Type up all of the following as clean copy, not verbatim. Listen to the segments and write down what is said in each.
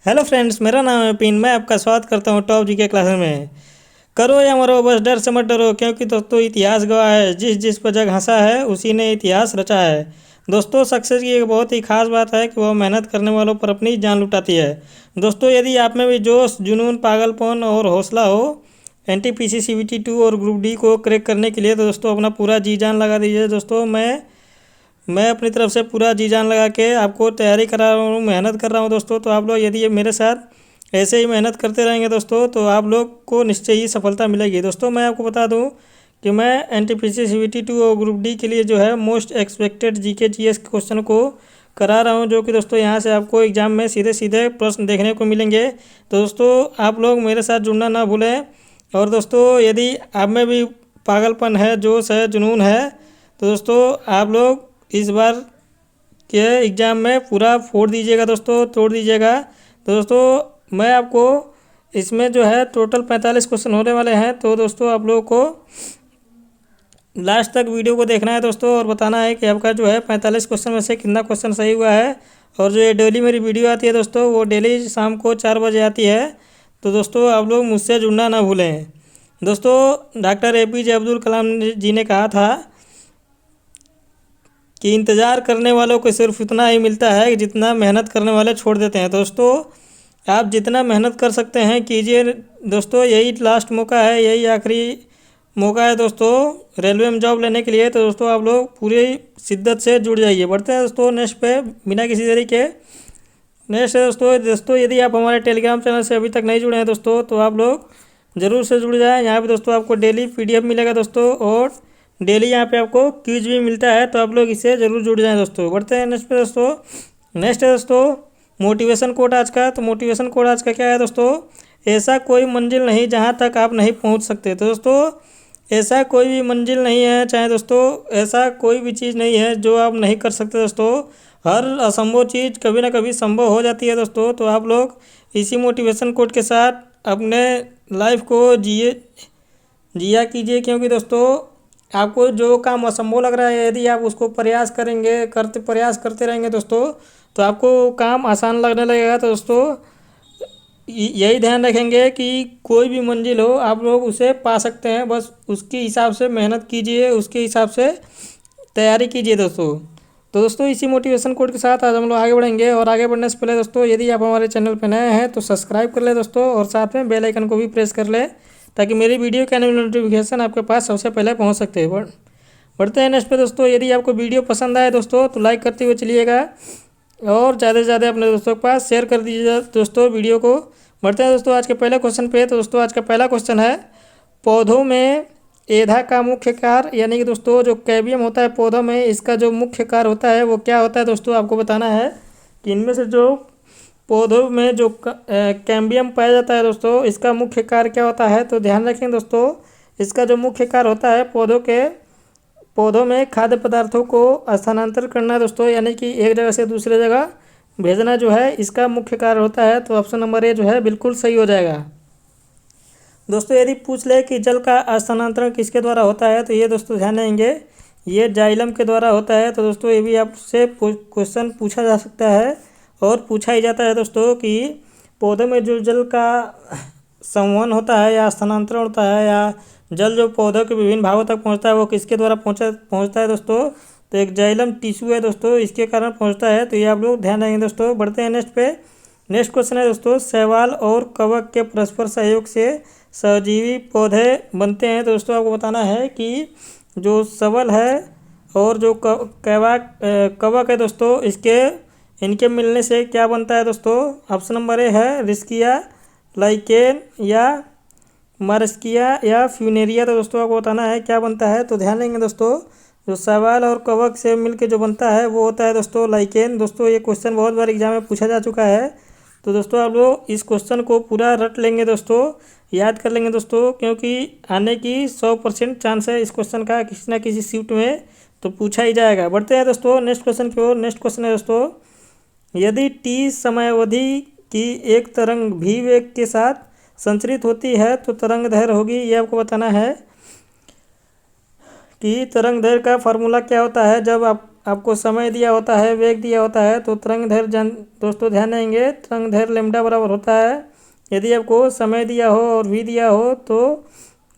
Hello friends, मेरा नाम है पिन। मैं आपका स्वागत करता हूँ टॉप जी के क्लास में। करो या मरो, बस डर से मत डरो, क्योंकि दोस्तों इतिहास गवाह है। जिस जिस पर जग हंसा है उसी ने इतिहास रचा है। दोस्तों, सक्सेस की एक बहुत ही खास बात है कि वह मेहनत करने वालों पर अपनी जान लुटाती है। दोस्तों, यदि आप में भी जोश, जुनून, पागलपन और हौसला हो NTPC CBT 2 और ग्रुप डी को क्रैक करने के लिए, तो दोस्तों अपना पूरा जी जान लगा दीजिए। दोस्तों, मैं अपनी तरफ से पूरा जी जान लगा के आपको तैयारी करा रहा हूँ, मेहनत कर रहा हूँ दोस्तों। तो आप लोग यदि ये मेरे साथ ऐसे ही मेहनत करते रहेंगे दोस्तों, तो आप लोग को निश्चय ही सफलता मिलेगी। दोस्तों, मैं आपको बता दूँ कि मैं NTPC CBT 2 और ग्रुप डी के लिए जो है most expected GK GS question को करा रहा हूँ, जो कि दोस्तों यहाँ से आपको एग्जाम में सीधे सीधे प्रश्न देखने को मिलेंगे। तो दोस्तों, आप लोग मेरे साथ जुड़ना ना भूलें। और दोस्तों, यदि आप में भी पागलपन है, जोश है, जुनून है, तो दोस्तों आप लोग इस बार के एग्ज़ाम में पूरा फोड़ दीजिएगा दोस्तों, तोड़ दीजिएगा। तो दोस्तों, मैं आपको इसमें जो है टोटल 45 क्वेश्चन होने वाले हैं। तो दोस्तों, आप लोगों को लास्ट तक वीडियो को देखना है दोस्तों, और बताना है कि आपका जो है 45 क्वेश्चन में से कितना क्वेश्चन सही हुआ है। और जो ये डेली मेरी वीडियो आती है दोस्तों, वो डेली शाम को 4 बजे आती है। तो दोस्तों, आप लोग मुझसे जुड़ना ना भूलें। दोस्तों, डॉक्टर APJ अब्दुल कलाम जी ने कहा था कि इंतज़ार करने वालों को सिर्फ उतना ही मिलता है कि जितना मेहनत करने वाले छोड़ देते हैं। दोस्तों, आप जितना मेहनत कर सकते हैं कीजिए दोस्तों। यही लास्ट मौका है, यही आखिरी मौका है दोस्तों रेलवे में जॉब लेने के लिए। तो दोस्तों, आप लोग पूरी शिद्दत से जुड़ जाइए। बढ़ते हैं दोस्तों नेक्स्ट पे बिना किसी देरी के। नेक्स्ट है दोस्तों, यदि आप हमारे टेलीग्राम चैनल से अभी तक नहीं जुड़े हैं दोस्तों, तो आप लोग ज़रूर से जुड़ जाएँ। यहाँ पे दोस्तों आपको डेली PDF मिलेगा दोस्तों, और डेली यहाँ पे आपको क्विज भी मिलता है। तो आप लोग इससे ज़रूर जुड़ जाएँ दोस्तों। बढ़ते हैं नेक्स्ट पे दोस्तों। नेक्स्ट है दोस्तों मोटिवेशन कोट आज का। तो मोटिवेशन कोट आज का क्या है दोस्तों? ऐसा कोई मंजिल नहीं जहाँ तक आप नहीं पहुँच सकते। तो दोस्तों, ऐसा कोई भी मंजिल नहीं है, चाहे दोस्तों ऐसा कोई भी चीज़ नहीं है जो आप नहीं कर सकते दोस्तों। हर असंभव चीज़ कभी ना कभी संभव हो जाती है दोस्तों। तो आप लोग इसी मोटिवेशन कोट के साथ अपने लाइफ को जिया कीजिए, क्योंकि दोस्तों आपको जो काम असंभव लग रहा है, यदि आप उसको प्रयास करते रहेंगे दोस्तों, तो आपको काम आसान लगने लगेगा। तो दोस्तों, यही ध्यान रखेंगे कि कोई भी मंजिल हो आप लोग उसे पा सकते हैं। बस उसके हिसाब से मेहनत कीजिए, उसके हिसाब से तैयारी कीजिए दोस्तों। तो दोस्तों, इसी मोटिवेशन कोड के साथ आज हम लोग आगे बढ़ेंगे। और आगे बढ़ने से पहले दोस्तों, यदि आप हमारे चैनल पर नए हैं तो सब्सक्राइब कर ले दोस्तों, और साथ में बेल आइकन को भी प्रेस कर ले, ताकि मेरी वीडियो के आने वाली नोटिफिकेशन आपके पास सबसे पहले पहुंच सकते हैं। बढ़ते हैं नेक्स्ट पे दोस्तों। यदि आपको वीडियो पसंद आए दोस्तों, तो लाइक करते हुए चलिएगा, और ज़्यादा से ज़्यादा अपने दोस्तों के पास शेयर कर दीजिएगा दोस्तों वीडियो को। बढ़ते हैं दोस्तों आज के पहले क्वेश्चन पे। तो दोस्तों, आज का पहला क्वेश्चन है, पौधों में एधा का मुख्य कार्य, यानी कि दोस्तों जो कैबियम होता है पौधों में, इसका जो मुख्य कार्य होता है वो क्या होता है दोस्तों? आपको बताना है कि इनमें से जो पौधों में जो कैम्बियम पाया जाता है दोस्तों, इसका मुख्य कार्य क्या होता है। तो ध्यान रखें दोस्तों, इसका जो मुख्य कार्य होता है पौधों में खाद्य पदार्थों को स्थानांतरित करना दोस्तों, यानी कि एक जगह से दूसरे जगह भेजना जो है इसका मुख्य कार्य होता है। तो ऑप्शन नंबर ए जो है बिल्कुल सही हो जाएगा दोस्तों। यदि पूछ ले कि जल का स्थानांतरण किसके द्वारा होता है, तो ये दोस्तों ध्यान देंगे, ये जाइलम के द्वारा होता है। तो दोस्तों, ये भी आपसे क्वेश्चन पूछा जा सकता है, और पूछा ही जाता है दोस्तों कि पौधों में जो जल का संवहन होता है या स्थानांतरण होता है, या जल जो पौधों के विभिन्न भागों तक पहुंचता है, वो किसके द्वारा पहुंचता है दोस्तों? तो एक जाइलम टिश्यू है दोस्तों, इसके कारण पहुंचता है। तो ये आप लोग ध्यान रखेंगे दोस्तों। बढ़ते हैं नेक्स्ट पे। नेक्स्ट क्वेश्चन है दोस्तों, शैवाल और कवक के परस्पर सहयोग से सहजीवी पौधे बनते हैं। तो दोस्तों, आपको बताना है कि जो शैवाल है और जो कवक है दोस्तों, इनके मिलने से क्या बनता है दोस्तों? ऑप्शन नंबर ए है रिस्किया, लाइकेन, या मार्स्किया, या फ्यूनेरिया। तो दोस्तों, आपको बताना है क्या बनता है। तो ध्यान देंगे दोस्तों, जो शैवाल और कवक से मिलके जो बनता है वो होता है दोस्तों लाइकेन। दोस्तों, ये क्वेश्चन बहुत बार एग्जाम में पूछा जा चुका है। तो दोस्तों, आप लोग इस क्वेश्चन को पूरा रट लेंगे दोस्तों, याद कर लेंगे दोस्तों, क्योंकि आने की 100% चांस है इस क्वेश्चन का किसी न किसी सीट में, तो पूछा ही जाएगा। बढ़ते हैं दोस्तों नेक्स्ट क्वेश्चन की ओर। नेक्स्ट क्वेश्चन है दोस्तों, यदि t समयावधि की एक तरंग v वेग के साथ संचरित होती है तो तरंग दैर्घ्य होगी। ये आपको बताना है कि तरंग दैर्घ्य का फार्मूला क्या होता है। जब आप आपको समय दिया होता है, वेग दिया होता है, तो तरंग दैर्घ्य दोस्तों ध्यान देंगे, तरंग दैर्घ्य लेमडा बराबर होता है। यदि आपको समय दिया हो और वी दिया हो तो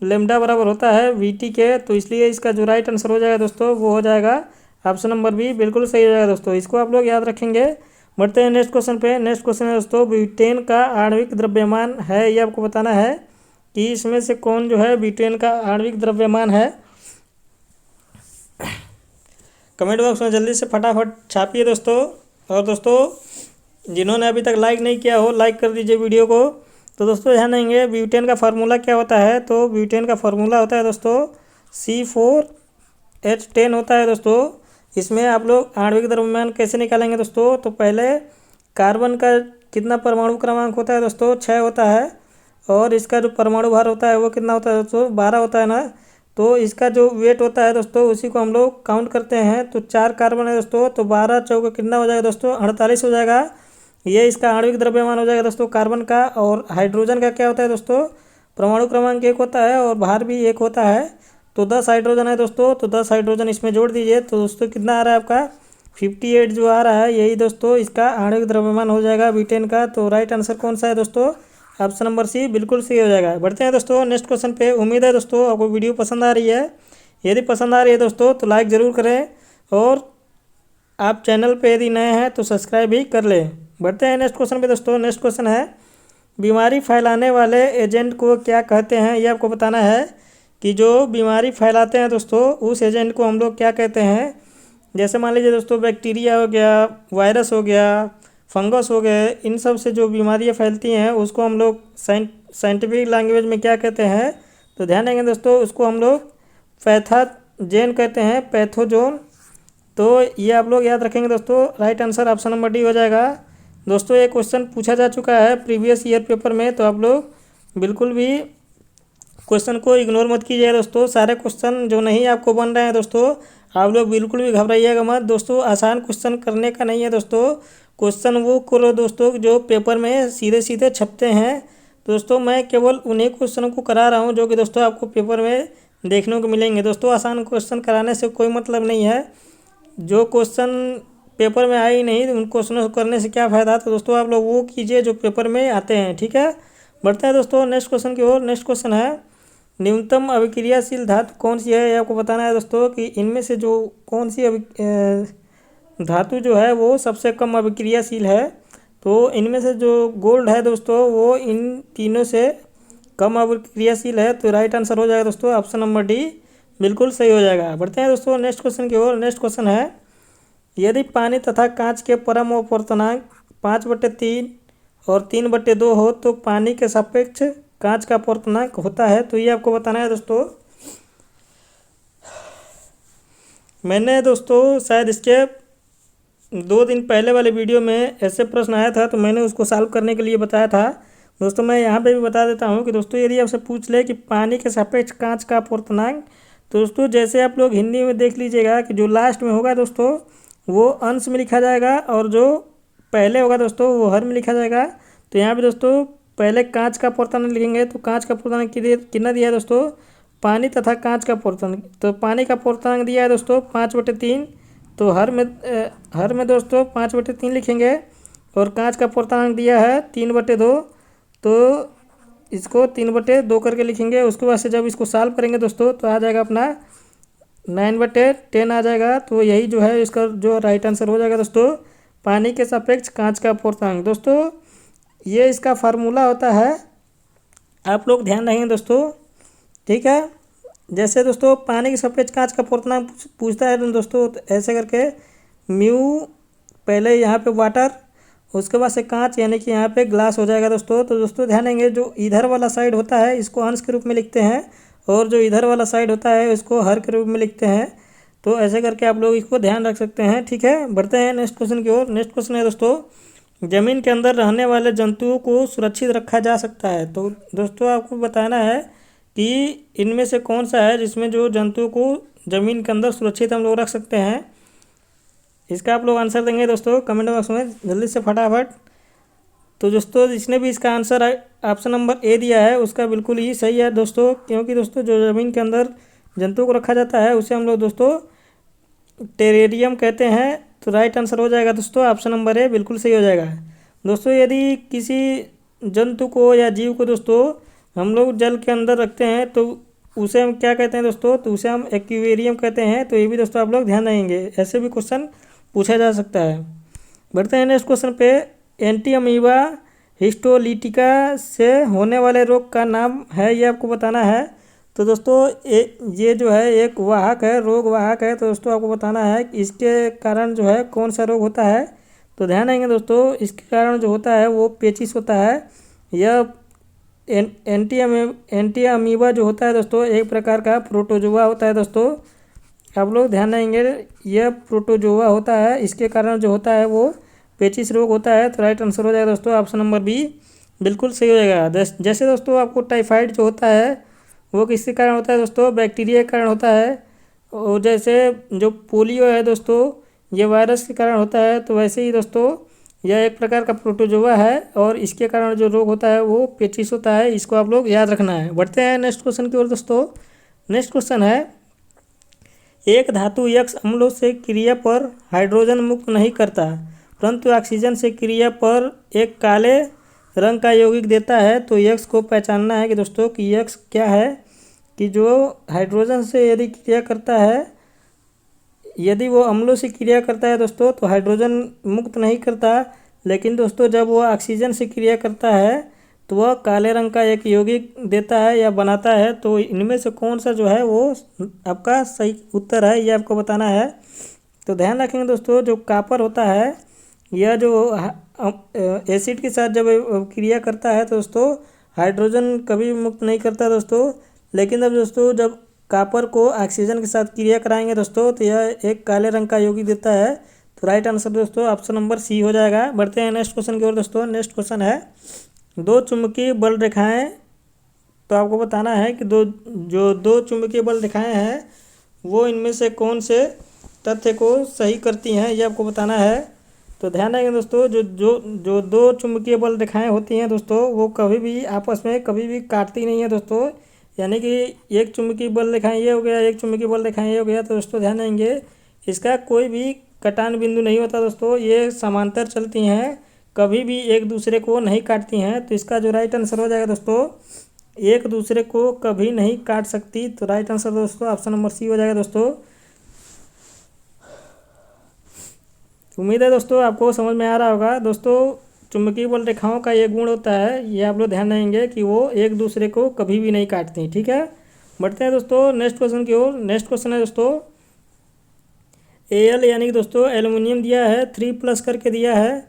लेमडा बराबर होता है वी टी के। तो इसलिए इसका जो राइट आंसर हो जाएगा दोस्तों वो हो जाएगा ऑप्शन नंबर बी, बिल्कुल सही हो जाएगा दोस्तों। इसको आप लोग याद रखेंगे। बढ़ते हैं नेक्स्ट क्वेश्चन पे। नेक्स्ट क्वेश्चन है दोस्तों, ब्यूटेन का आणविक द्रव्यमान है, ये आपको बताना है कि इसमें से कौन जो है ब्यूटेन का आणविक द्रव्यमान है। कमेंट बॉक्स में जल्दी से फटाफट छापिए दोस्तों। और दोस्तों जिन्होंने अभी तक लाइक नहीं किया हो लाइक कर दीजिए वीडियो को। तो दोस्तों ध्यान देंगे ब्यूटेन का फार्मूला क्या होता है। तो ब्यूटेन का फार्मूला होता है दोस्तों C4H10 होता है दोस्तों। इसमें आप लोग आणविक द्रव्यमान कैसे निकालेंगे दोस्तों। तो पहले कार्बन का कितना परमाणु क्रमांक होता है दोस्तों, 6 होता है। और इसका जो परमाणु भार होता है वो कितना होता है दोस्तों, 12 होता है ना। तो इसका जो वेट होता है दोस्तों उसी को हम लोग काउंट करते हैं। तो 4 कार्बन है दोस्तों, तो 12 चौके कितना हो जाएगा दोस्तों, 48 हो जाएगा। ये इसका आणविक द्रव्यमान हो जाएगा दोस्तों कार्बन का। और हाइड्रोजन का क्या होता है दोस्तों, परमाणु क्रमांक 1 होता है और भार भी 1 होता है। तो 10 हाइड्रोजन है दोस्तों, तो 10 हाइड्रोजन इसमें जोड़ दीजिए। तो दोस्तों कितना आ रहा है आपका 58 जो आ रहा है, यही दोस्तों इसका आणविक द्रव्यमान हो जाएगा ब्यूटेन का। तो राइट आंसर कौन सा है दोस्तों, ऑप्शन नंबर सी, बिल्कुल सही हो जाएगा। बढ़ते हैं दोस्तों नेक्स्ट क्वेश्चन पे। उम्मीद है दोस्तों आपको वीडियो पसंद आ रही है। यदि पसंद आ रही है दोस्तों तो लाइक ज़रूर करें, और आप चैनल पे यदि नए हैं तो सब्सक्राइब भी कर लें। बढ़ते हैं नेक्स्ट क्वेश्चन पे दोस्तों। नेक्स्ट क्वेश्चन है, बीमारी फैलाने वाले एजेंट को क्या कहते हैं, ये आपको बताना है कि जो बीमारी फैलाते हैं दोस्तों उस एजेंट को हम लोग क्या कहते हैं। जैसे मान लीजिए दोस्तों बैक्टीरिया हो गया, वायरस हो गया, फंगस हो गए, इन सब से जो बीमारियां फैलती हैं उसको हम लोग साइंटिफिक लैंग्वेज में क्या कहते हैं। तो ध्यान देंगे दोस्तों, उसको हम लोग पैथोजेन कहते हैं, पैथोजोन। तो ये आप लोग याद रखेंगे दोस्तों। Right answer option number D हो जाएगा। दोस्तों ये क्वेश्चन पूछा जा चुका है प्रीवियस ईयर पेपर में, तो आप लोग बिल्कुल भी क्वेश्चन को इग्नोर मत कीजिए दोस्तों। सारे क्वेश्चन जो नहीं आपको बन रहे हैं दोस्तों, आप लोग बिल्कुल भी घबराइएगा मत दोस्तों। आसान क्वेश्चन करने का नहीं है दोस्तों, क्वेश्चन वो करो दोस्तों जो पेपर में सीधे सीधे छपते हैं। दोस्तों मैं केवल उन्हीं क्वेश्चनों को करा रहा हूँ जो कि दोस्तों आपको पेपर में देखने को मिलेंगे। दोस्तों आसान क्वेश्चन कराने से कोई मतलब नहीं है, जो क्वेश्चन पेपर में आए ही नहीं उन क्वेश्चनों को करने से क्या फ़ायदा। तो दोस्तों आप लोग वो कीजिए जो पेपर में आते हैं, ठीक है। बढ़ते हैं दोस्तों नेक्स्ट क्वेश्चन की ओर। नेक्स्ट क्वेश्चन है, न्यूनतम अभिक्रियाशील धातु कौन सी है, ये आपको बताना है दोस्तों कि इनमें से जो कौन सी धातु जो है वो सबसे कम अभिक्रियाशील है। तो इनमें से जो गोल्ड है दोस्तों वो इन तीनों से कम अभिक्रियाशील है। तो राइट आंसर हो जाएगा दोस्तों ऑप्शन नंबर डी, बिल्कुल सही हो जाएगा। बढ़ते हैं दोस्तों नेक्स्ट क्वेश्चन की ओर। नेक्स्ट क्वेश्चन है, यदि पानी तथा कांच के परम अपवर्तनांक 5/3 और 3/2 हो तो पानी के सापेक्ष कांच का अपवर्तनांक होता है। तो ये आपको बताना है दोस्तों। मैंने दोस्तों शायद इसके 2 दिन पहले वाले वीडियो में ऐसे प्रश्न आया था, तो मैंने उसको सॉल्व करने के लिए बताया था दोस्तों। मैं यहाँ पे भी बता देता हूँ कि दोस्तों यदि आपसे पूछ ले कि पानी के सापेक्ष कांच का अपवर्तनांक, तो दोस्तों जैसे आप लोग हिंदी में देख लीजिएगा कि जो लास्ट में होगा दोस्तों वो अंश में लिखा जाएगा, और जो पहले होगा दोस्तों वो हर में लिखा जाएगा। तो यहाँ पे दोस्तों पहले कांच का अपवर्तनांक लिखेंगे, तो कांच का अपवर्तनांक कितना दिया है दोस्तों, पानी तथा कांच का अपवर्तनांक। तो पानी का अपवर्तनांक दिया है दोस्तों 5/3, तो हर में दोस्तों 5/3 लिखेंगे। और कांच का अपवर्तनांक दिया है 3/2, तो इसको 3/2 करके लिखेंगे। उसके बाद से जब इसको सॉल्व करेंगे दोस्तों तो आ जाएगा अपना 9/10 आ जाएगा। तो यही जो है इसका जो राइट आंसर हो जाएगा दोस्तों, पानी के सापेक्ष कांच का अपवर्तनांक। दोस्तों ये इसका फार्मूला होता है, आप लोग ध्यान रखेंगे दोस्तों, ठीक है। जैसे दोस्तों पानी के सापेक्ष कांच का अपवर्तनांक पूछता है दोस्तों, तो ऐसे करके म्यू पहले यहाँ पे वाटर, उसके बाद से कांच यानी कि यहाँ पे ग्लास हो जाएगा दोस्तों। तो दोस्तों ध्यान देंगे जो इधर वाला साइड होता है इसको अंश के रूप में लिखते हैं, और जो इधर वाला साइड होता है इसको हर के रूप में लिखते हैं। तो ऐसे करके आप लोग इसको ध्यान रख सकते हैं, ठीक है। बढ़ते हैं नेक्स्ट क्वेश्चन की ओर। नेक्स्ट क्वेश्चन है दोस्तों, ज़मीन के अंदर रहने वाले जंतुओं को सुरक्षित रखा जा सकता है। तो दोस्तों आपको बताना है कि इनमें से कौन सा है जिसमें जो जंतुओं को ज़मीन के अंदर सुरक्षित हम लोग रख सकते हैं। इसका आप लोग आंसर देंगे दोस्तों कमेंट बॉक्स में जल्दी से फटाफट। तो दोस्तों जिसने भी इसका आंसर ऑप्शन नंबर ए दिया है उसका बिल्कुल ही सही है दोस्तों, क्योंकि दोस्तों जो ज़मीन के अंदर जंतुओं को रखा जाता है उसे हम लोग दोस्तों टेरेरियम कहते हैं। तो राइट आंसर हो जाएगा दोस्तों ऑप्शन नंबर ए, बिल्कुल सही हो जाएगा। दोस्तों यदि किसी जंतु को या जीव को दोस्तों हम लोग जल के अंदर रखते हैं तो उसे हम क्या कहते हैं दोस्तों, तो उसे हम एक्वेरियम कहते हैं। तो ये भी दोस्तों आप लोग ध्यान देंगे, ऐसे भी क्वेश्चन पूछा जा सकता है। बढ़ते हैं नेक्स्ट क्वेश्चन पे। एंटी अमीबा हिस्टोलिटिका से होने वाले रोग का नाम है, ये आपको बताना है। तो दोस्तों ये जो है एक वाहक है, रोग वाहक है। तो दोस्तों आपको बताना है कि इसके कारण जो है कौन सा रोग होता है। तो ध्यान देंगे दोस्तों, इसके कारण जो होता है वो पेचिश होता है। यह एंटी अमीबा जो होता है दोस्तों एक प्रकार का प्रोटोजोआ होता है। दोस्तों आप लोग ध्यान देंगे, यह प्रोटोजोआ होता है, इसके कारण जो होता है वो पेचिश रोग होता है। तो राइट आंसर हो जाएगा दोस्तों ऑप्शन नंबर बी, बिल्कुल सही हो जाएगा। जैसे दोस्तों आपको टाइफाइड जो होता है वो किसके कारण होता है दोस्तों, बैक्टीरिया के कारण होता है। और जैसे जो पोलियो है दोस्तों ये वायरस के कारण होता है। तो वैसे ही दोस्तों यह एक प्रकार का प्रोटोजोआ है और इसके कारण जो रोग होता है वो पेचिश होता है। इसको आप लोग याद रखना है। बढ़ते हैं नेक्स्ट क्वेश्चन की ओर दोस्तों। नेक्स्ट क्वेश्चन है, एक धातु यक्स अम्लों से क्रिया पर हाइड्रोजन मुक्त नहीं करता परंतु ऑक्सीजन से क्रिया पर एक काले रंग का यौगिक देता है। तो यक्स को पहचानना है कि दोस्तों कि यक्स क्या है, कि जो हाइड्रोजन से यदि क्रिया करता है, यदि वो अम्लों से क्रिया करता है दोस्तों तो हाइड्रोजन मुक्त नहीं करता। लेकिन दोस्तों जब वो ऑक्सीजन से क्रिया करता है तो वह काले रंग का एक यौगिक देता है या बनाता है। तो इनमें से कौन सा जो है वो आपका सही उत्तर है, ये आपको बताना है। तो ध्यान रखेंगे दोस्तों, जो कॉपर होता है यह जो एसिड के साथ जब क्रिया करता है तो दोस्तों हाइड्रोजन कभी मुक्त नहीं करता दोस्तों। लेकिन अब दोस्तों जब कॉपर को ऑक्सीजन के साथ क्रिया कराएंगे दोस्तों तो यह एक काले रंग का यौगिक देता है। तो राइट आंसर दोस्तों ऑप्शन नंबर सी हो जाएगा। बढ़ते हैं नेक्स्ट क्वेश्चन की ओर दोस्तों। नेक्स्ट क्वेश्चन है, दो चुंबकीय बल रेखाएं। तो आपको बताना है कि दो चुंबकीय बल रेखाएं हैं वो इनमें से कौन से तथ्य को सही करती हैं, ये आपको बताना है। तो ध्यान रखें दोस्तों, जो जो जो दो चुंबकीय बल रेखाएं होती हैं दोस्तों वो कभी भी आपस में कभी भी काटती नहीं है दोस्तों। यानी कि एक चुंबकीय बल रेखाएं ये हो गया, एक चुंबकीय बल रेखाएं ये हो गया। तो दोस्तों ध्यान देंगे, इसका कोई भी कटान बिंदु नहीं होता दोस्तों, ये समांतर चलती हैं, कभी भी एक दूसरे को नहीं काटती हैं। तो इसका जो राइट आंसर हो जाएगा दोस्तों, एक दूसरे को कभी नहीं काट सकती। तो राइट आंसर दोस्तों ऑप्शन नंबर सी हो जाएगा दोस्तों। उम्मीद है दोस्तों आपको समझ में आ रहा होगा। दोस्तों चुंबकीय बल रेखाओं का ये गुण होता है, ये आप लोग ध्यान देंगे कि वो एक दूसरे को कभी भी नहीं काटती। ठीक है, बढ़ते हैं दोस्तों नेक्स्ट क्वेश्चन की ओर। नेक्स्ट क्वेश्चन है दोस्तों, Al यानी कि दोस्तों एल्युमिनियम दिया है 3+ करके दिया है।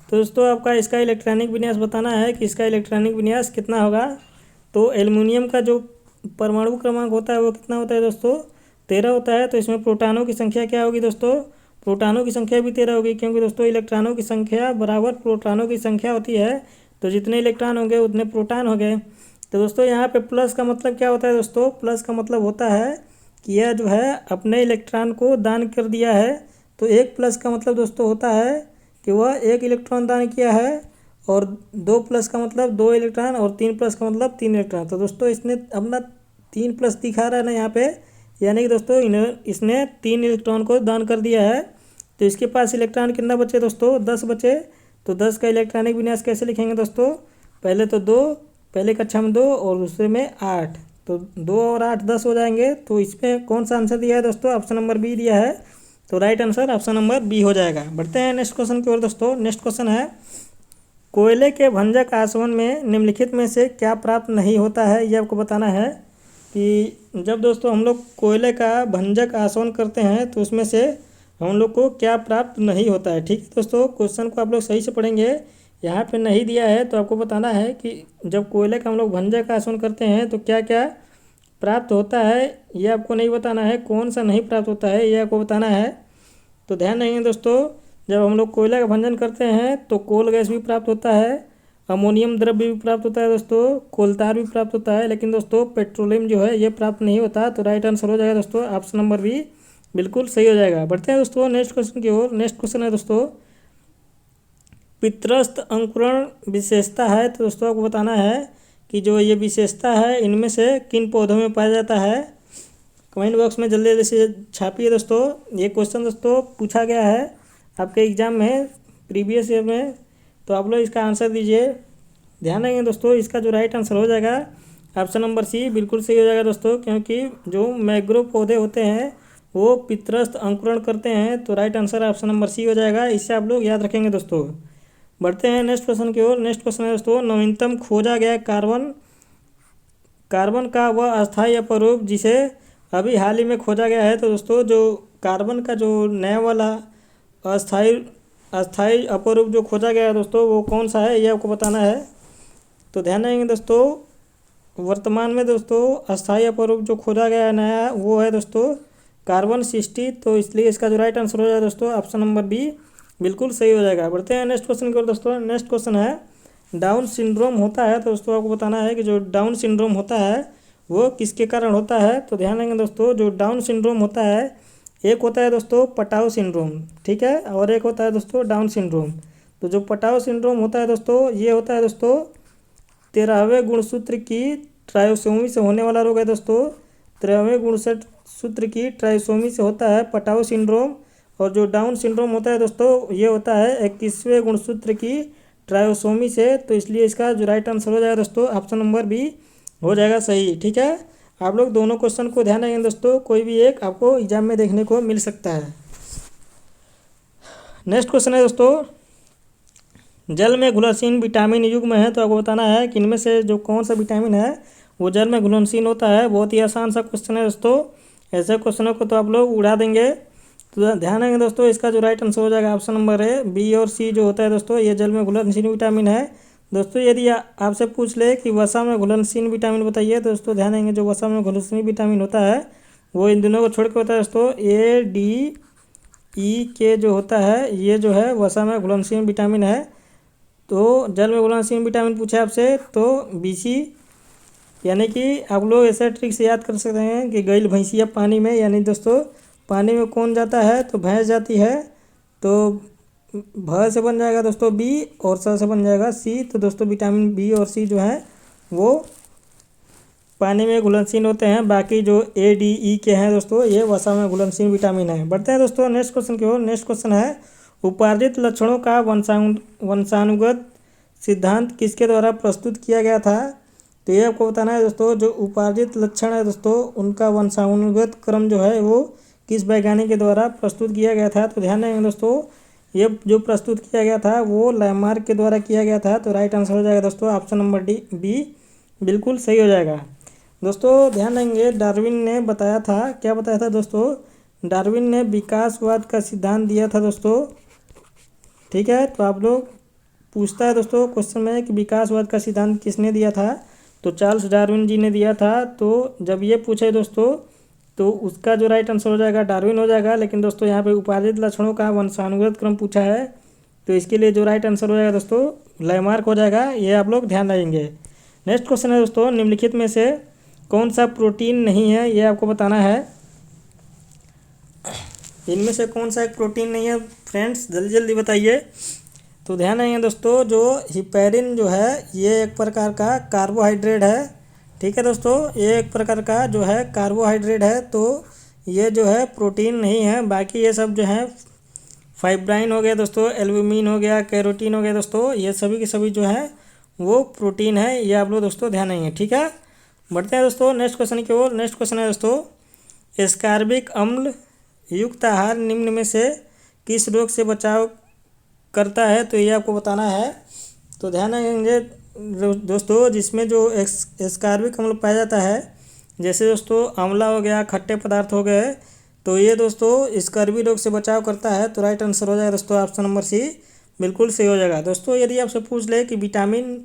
तो दोस्तों आपका इसका इलेक्ट्रॉनिक विन्यास बताना है कि इसका इलेक्ट्रॉनिक विन्यास कितना होगा। तो एल्युमिनियम का जो परमाणु क्रमांक होता है वो कितना होता है दोस्तों, 13 होता है। तो इसमें प्रोटॉनों की संख्या क्या होगी दोस्तों, प्रोटॉनों की संख्या भी 13 होगी, क्योंकि दोस्तों इलेक्ट्रॉनों की संख्या बराबर प्रोटॉनों की संख्या होती है। तो जितने इलेक्ट्रॉन होंगे उतने प्रोटॉन हो गए। तो दोस्तों यहाँ पे प्लस का मतलब क्या होता है दोस्तों, प्लस का मतलब होता है कि यह जो है अपने इलेक्ट्रॉन को दान कर दिया है। तो एक प्लस का मतलब दोस्तों होता है कि वह एक इलेक्ट्रॉन दान किया है, और 2 प्लस का मतलब 2 इलेक्ट्रॉन, और 3 प्लस का मतलब 3 इलेक्ट्रॉन। तो दोस्तों इसने अपना 3 प्लस दिखा रहा है ना यहाँ पे, यानी कि दोस्तों इसने 3 इलेक्ट्रॉन को दान कर दिया है। तो इसके पास इलेक्ट्रॉन कितना बचे दोस्तों, 10 बचे। तो 10 का इलेक्ट्रॉनिक विन्यास कैसे लिखेंगे दोस्तों, पहले तो 2, पहले कक्षा में 2 और दूसरे में 8। तो 2 और 8 10 हो जाएंगे। तो इसमें कौन सा आंसर दिया है दोस्तों, ऑप्शन नंबर बी दिया है। तो right answer option number B हो जाएगा। बढ़ते हैं नेक्स्ट क्वेश्चन की ओर दोस्तों। नेक्स्ट क्वेश्चन है, कोयले के भंजक आसवन में निम्नलिखित में से क्या प्राप्त नहीं होता है, ये आपको बताना है। कि जब दोस्तों हम लोग कोयले का भंजक आसवन करते हैं तो उसमें से हम लोग को क्या प्राप्त नहीं होता है। ठीक है दोस्तों, क्वेश्चन को आप लोग सही से पढ़ेंगे। यहाँ पे नहीं दिया है तो आपको बताना है कि जब कोयले का हम लोग भंजक आसवन करते हैं तो क्या क्या प्राप्त होता है, ये आपको नहीं बताना है। कौन सा नहीं प्राप्त होता है ये आपको बताना है। तो ध्यान रखेंगे दोस्तों, जब हम लोग कोयला का भंजन करते हैं तो कोल गैस भी प्राप्त होता है, अमोनियम द्रव्य भी प्राप्त होता है दोस्तों, कोलतार भी प्राप्त होता है। लेकिन दोस्तों पेट्रोलियम जो है ये प्राप्त नहीं होता। तो राइट आंसर हो जाएगा दोस्तों ऑप्शन नंबर बी, बिल्कुल सही हो जाएगा। बढ़ते हैं दोस्तों नेक्स्ट क्वेश्चन की ओर। नेक्स्ट क्वेश्चन है दोस्तों, पितरस्थ अंकुरण विशेषता है। तो दोस्तों आपको बताना है कि जो ये विशेषता है इनमें से किन पौधों में पाया जाता है। कमेंट बॉक्स में जल्दी जल्दी से छापिए दोस्तों। ये क्वेश्चन दोस्तों पूछा गया है आपके एग्जाम में प्रीवियस ईयर में, तो आप लोग इसका आंसर दीजिए। ध्यान रखेंगे दोस्तों, इसका जो राइट आंसर हो जाएगा ऑप्शन नंबर सी बिल्कुल सही हो जाएगा दोस्तों, क्योंकि जो मैंग्रोव पौधे होते हैं वो पितरस्थ अंकुरण करते हैं, तो right answer option number C हो जाएगा। इससे आप लोग याद रखेंगे दोस्तों। बढ़ते हैं नेक्स्ट क्वेश्चन की ओर। नेक्स्ट क्वेश्चन है दोस्तों, नवीनतम खोजा गया कार्बन का वह अस्थायी अपरूप जिसे अभी हाल ही में खोजा गया है। तो दोस्तों जो कार्बन का जो नया वाला अस्थाई अस्थाई अपरूप जो खोजा गया है दोस्तों, वो कौन सा है ये आपको बताना है। तो ध्यान देंगे दोस्तों, वर्तमान में दोस्तों अस्थाई अपरूप जो खोजा गया है नया, वो है दोस्तों कार्बन 60। तो इसलिए इसका जो राइट आंसर हो जाएगा दोस्तों ऑप्शन नंबर बी बिल्कुल सही हो जाएगा। बढ़ते हैं नेक्स्ट क्वेश्चन की ओर दोस्तों। नेक्स्ट क्वेश्चन है, डाउन सिंड्रोम होता है। तो दोस्तों आपको बताना है कि जो डाउन सिंड्रोम होता है वो किसके कारण होता है। तो ध्यान देंगे दोस्तों, जो डाउन सिंड्रोम होता है, एक होता है दोस्तों पटाव सिंड्रोम, ठीक है, और एक होता है दोस्तों डाउन सिंड्रोम। तो जो पटाव सिंड्रोम होता है दोस्तों, ये होता है दोस्तों 13वें गुणसूत्र की ट्रायोसोमी से होने वाला रोग है दोस्तों। 13वें गुणसूत्र की ट्रायोसोमी से होता है पटाव सिंड्रोम। और जो डाउन सिंड्रोम होता है दोस्तों, ये होता है 21वें गुणसूत्र की ट्रायोसोमी से। तो इसलिए इसका जो राइट आंसर हो जाएगा दोस्तों ऑप्शन नंबर बी हो जाएगा सही, ठीक है। आप लोग दोनों क्वेश्चन को ध्यान रखेंगे दोस्तों, कोई भी एक आपको एग्जाम में देखने को मिल सकता है। नेक्स्ट क्वेश्चन है दोस्तों, जल में घुलनशील विटामिन युग्म है। तो आपको बताना है कि इनमें से जो कौन सा विटामिन है वो जल में घुलनशील होता है। बहुत ही आसान सा क्वेश्चन है दोस्तों, ऐसे क्वेश्चनों को तो आप लोग उड़ा देंगे। तो ध्यान रखेंगे दोस्तों, इसका जो राइट आंसर हो जाएगा ऑप्शन नंबर है बी और सी जो होता है दोस्तों, ये जल में घुलनशील विटामिन है। दोस्तों यदि आपसे पूछ ले कि वसा में घुलनशील विटामिन बताइए, तो दोस्तों ध्यान देंगे जो वसा में घुलनशील विटामिन होता है वो इन दोनों को छोड़ के होता है दोस्तों, ए डी ई के जो होता है, ये जो है वसा में घुलनशील विटामिन है। तो जल में घुलनशील विटामिन पूछे आपसे तो बी सी, यानी कि आप लोग ऐसा ट्रिक से याद कर सकते हैं कि गैल भैंसिया पानी में, यानी दोस्तों पानी में कौन जाता है तो भैंस जाती है, तो भ से बन जाएगा दोस्तों बी और स से बन जाएगा सी। तो दोस्तों विटामिन बी और सी जो है वो पानी में घुलनशील होते हैं। बाकी जो ए डी ई के हैं दोस्तों, ये वसा में घुलनशील विटामिन है। बढ़ते हैं दोस्तों नेक्स्ट क्वेश्चन की ओर। नेक्स्ट क्वेश्चन है, उपार्जित लक्षणों का वंशानुगत सिद्धांत किसके द्वारा प्रस्तुत किया गया था। तो ये आपको बताना है दोस्तों, जो उपार्जित लक्षण है दोस्तों, उनका वंशानुगत क्रम जो है वो किस वैज्ञानिक के द्वारा प्रस्तुत किया गया था। तो ध्यान रखेंगे दोस्तों, ये जो प्रस्तुत किया गया था वो लैमार्क के द्वारा किया गया था। तो राइट आंसर हो जाएगा दोस्तों ऑप्शन नंबर डी बी बिल्कुल सही हो जाएगा। दोस्तों ध्यान देंगे, डार्विन ने बताया था, क्या बताया था दोस्तों, डार्विन ने विकासवाद का सिद्धांत दिया था दोस्तों, ठीक है। तो आप लोग पूछता है दोस्तों क्वेश्चन में कि विकासवाद का सिद्धांत किसने दिया था। तो चार्ल्स डार्विन जी ने दिया था। तो जब ये पूछे दोस्तों, तो उसका जो राइट आंसर हो जाएगा डार्विन हो जाएगा। लेकिन दोस्तों यहाँ पे उपार्जित लक्षणों का वंशानुगत क्रम पूछा है, तो इसके लिए जो राइट आंसर हो जाएगा दोस्तों लैमार्क हो जाएगा। ये आप लोग ध्यान रखेंगे। नेक्स्ट क्वेश्चन है दोस्तों, निम्नलिखित में से कौन सा प्रोटीन नहीं है, ये आपको बताना है। इनमें से कौन सा एक प्रोटीन नहीं है फ्रेंड्स, जल्दी जल्दी बताइए। तो ध्यान रखेंगे दोस्तों, जो हिपैरिन जो है ये एक प्रकार का कार्बोहाइड्रेट है, ठीक है दोस्तों, ये एक प्रकार का जो है कार्बोहाइड्रेट है। तो ये जो है प्रोटीन नहीं है। बाकी ये सब जो है फाइब्राइन हो गया दोस्तों, एल्ब्यूमिन हो गया, कैरोटीन हो गया दोस्तों, ये सभी के सभी जो है वो प्रोटीन है। ये आप लोग दोस्तों ध्यान रखेंगे, ठीक है। बढ़ते हैं दोस्तों नेक्स्ट क्वेश्चन की ओर। नेक्स्ट क्वेश्चन है दोस्तों, एस्कार्बिक अम्ल युक्त आहार निम्न में से किस रोग से बचाव करता है। तो ये आपको बताना है। तो ध्यान रखेंगे दोस्तों, जिसमें जो एस्कार्बिक अम्ल पाया जाता है, जैसे दोस्तों आंवला हो गया, खट्टे पदार्थ हो गए, तो ये दोस्तों स्कर्वी रोग से बचाव करता है। तो राइट आंसर हो जाएगा दोस्तों ऑप्शन नंबर सी बिल्कुल सही हो जाएगा। दोस्तों यदि आपसे पूछ ले कि विटामिन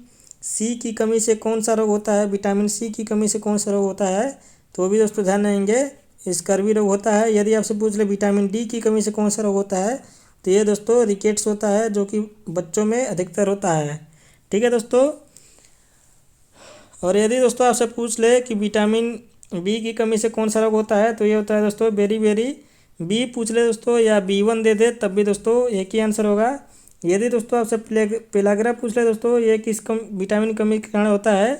सी की कमी से कौन सा रोग होता है, विटामिन सी की कमी से कौन सा रोग होता है, तो भी दोस्तों ध्यान रखेंगे स्कर्वी रोग होता है। यदि आपसे पूछ ले विटामिन डी की कमी से कौन सा रोग होता है, तो ये दोस्तों रिकेट्स होता है, जो कि बच्चों में अधिकतर होता है, ठीक है दोस्तों। और यदि दोस्तों आपसे पूछ ले कि विटामिन बी की कमी से कौन सा रोग होता है, तो ये होता है दोस्तों बेरी बी पूछ ले दोस्तों, या B1 दे दे तब भी दोस्तों एक ही आंसर होगा। यदि दोस्तों आपसे पेलाग्रा पूछ ले दोस्तों, ये किस विटामिन कमी के कारण होता है,